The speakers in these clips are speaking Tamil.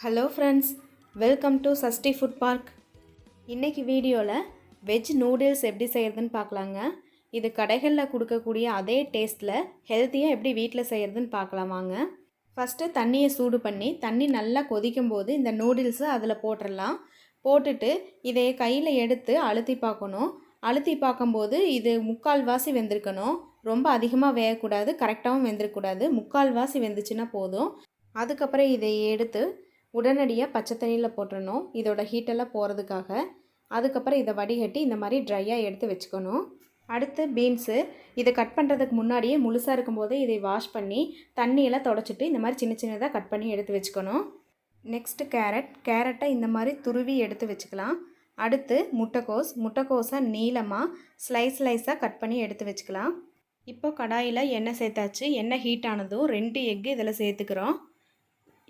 Hello friends, welcome to SashtiFoodPark. இன்னைக்கு வீடியோவில் வெஜ் நூடுல்ஸ் எப்படி செய்கிறதுன்னு பார்க்கலாங்க. இது கடைகளில் கொடுக்கக்கூடிய அதே டேஸ்ட்டில் ஹெல்த்தியாக எப்படி வீட்டில் செய்கிறதுன்னு பார்க்கலாம் வாங்க. ஃபஸ்ட்டு தண்ணியை சூடு பண்ணி தண்ணி நல்லா கொதிக்கும் போது இந்த நூடுல்ஸை அதில் போட்டுடலாம். போட்டுட்டு இதை கையில் எடுத்து அழுத்தி பார்க்கணும். அழுத்தி பார்க்கும்போது இது முக்கால்வாசி வெந்திருக்கணும். ரொம்ப அதிகமாக வேகக்கூடாது, கரெக்டாகவும் வெந்திருக்கக்கூடாது. முக்கால்வாசி வெந்துச்சுன்னா போதும். அதுக்கப்புறம் இதை எடுத்து உடனடியாக பச்சை தண்ணியில் போட்டுடணும், இதோட ஹீட்டெல்லாம் போகிறதுக்காக. அதுக்கப்புறம் இதை வடிகட்டி இந்த மாதிரி ட்ரையாக எடுத்து வச்சுக்கணும். அடுத்து பீன்ஸு, இதை கட் பண்ணுறதுக்கு முன்னாடியே முழுசாக இருக்கும்போதே இதை வாஷ் பண்ணி தண்ணியெல்லாம் தொடச்சிட்டு இந்த மாதிரி சின்ன சின்னதாக கட் பண்ணி எடுத்து வச்சுக்கணும். நெக்ஸ்ட்டு கேரட்டை இந்த மாதிரி துருவி எடுத்து வச்சுக்கலாம். அடுத்து முட்டைக்கோஸை நீளமாக ஸ்லைஸாக கட் பண்ணி எடுத்து வச்சுக்கலாம். இப்போ கடாயில் எண்ணெய் சேர்த்தாச்சு. எண்ணெய் ஹீட் ஆனதும் 2 எக்கு இதில் சேர்த்துக்கிறோம்.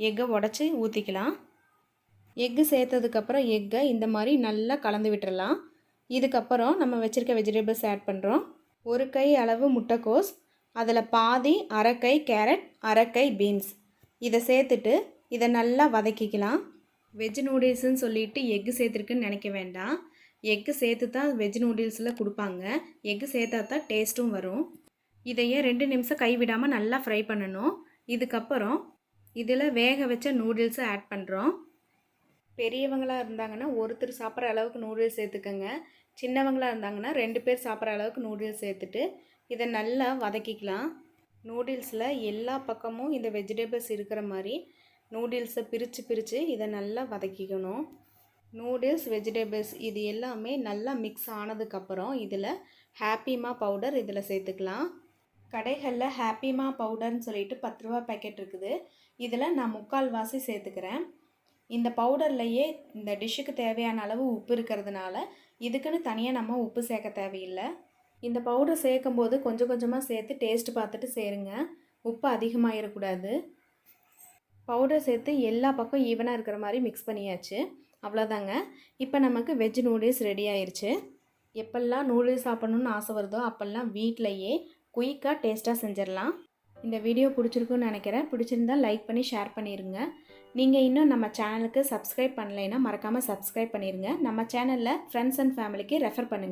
எக்கை உடச்சி ஊற்றிக்கலாம். எக்கு சேர்த்ததுக்கப்புறம் எக்கை இந்த மாதிரி நல்லா கலந்து விட்டுறலாம். இதுக்கப்புறம் நம்ம வச்சுருக்க வெஜிடபிள்ஸ் ஆட் பண்ணுறோம். 1 கை அளவு முட்டைக்கோஸ், அதில் பாதி அரை கை கேரட், அரை கை பீன்ஸ். இதை சேர்த்துட்டு இதை நல்லா வதக்கிக்கலாம். வெஜ் நூடுல்ஸ்ன்னு சொல்லிட்டு எக்கு சேர்த்துருக்குன்னு நினைக்க வேண்டாம். எக்கு சேர்த்து தான் வெஜ் நூடுல்ஸில் கொடுப்பாங்க. எக்கு சேர்த்தா தான் டேஸ்ட்டும் வரும். இதையே 2 நிமிஷம் கைவிடாமல் நல்லா ஃப்ரை பண்ணணும். இதுக்கப்புறம் இதில் வேக வச்ச நூடுல்ஸை ஆட் பண்ணுறோம். பெரியவங்களாக இருந்தாங்கன்னா ஒருத்தர் சாப்பிட்ற அளவுக்கு நூடுல்ஸ் சேர்த்துக்கோங்க. சின்னவங்களாக இருந்தாங்கன்னா 2 பேர் சாப்பிட்ற அளவுக்கு நூடுல்ஸ் சேர்த்துட்டு இதை நல்லா வதக்கிக்கலாம். நூடுல்ஸில் எல்லா பக்கமும் இந்த வெஜிடபிள்ஸ் இருக்கிற மாதிரி நூடுல்ஸை பிரித்து இதை நல்லா வதக்கிக்கணும். நூடுல்ஸ், வெஜிடபிள்ஸ் இது எல்லாமே நல்லா மிக்ஸ் ஆனதுக்கப்புறம் இதில் ஹாப்பிமா பவுடர் இதில் சேர்த்துக்கலாம். கடைகளில் ஹாப்பிமா பவுடர்னு சொல்லிட்டு 10 ரூபா பேக்கெட் இருக்குது. இதில் நான் 3/4 வாசி சேர்த்துக்கிறேன். இந்த பவுடர்லையே இந்த டிஷ்ஷுக்கு தேவையான அளவு உப்பு இருக்கிறதுனால இதுக்குன்னு தனியாக நம்ம உப்பு சேர்க்க தேவையில்லை. இந்த பவுடர் சேர்க்கும்போது கொஞ்சம் கொஞ்சமாக சேர்த்து டேஸ்ட் பார்த்துட்டு சேருங்க. உப்பு அதிகமாகிடக்கூடாது. பவுடர் சேர்த்து எல்லா பக்கம் ஈவனாக இருக்கிற மாதிரி மிக்ஸ் பண்ணியாச்சு. அவ்வளோதாங்க. இப்போ நமக்கு வெஜ் நூடுல்ஸ் ரெடி ஆயிடுச்சு. எப்பெல்லாம் நூடுல்ஸ் சாப்பிட்ணுன்னு ஆசை வருதோ அப்போல்லாம் வீட்டிலையே குயிக்காக டேஸ்ட்டாக செஞ்சிடலாம். இந்த வீடியோ பிடிச்சிருக்குன்னு நினைக்கிறேன். பிடிச்சிருந்தால் லைக் பண்ணி ஷேர் பண்ணிடுங்க. நீங்கள் இன்னும் நம்ம சேனலுக்கு சப்ஸ்கிரைப் பண்ணலைன்னா மறக்காமல் சப்ஸ்கிரைப் பண்ணிடுங்க. நம்ம சேனலில் ஃப்ரெண்ட்ஸ் அண்ட் ஃபேமிலிக்கு ரெஃபர் பண்ணுங்கள்.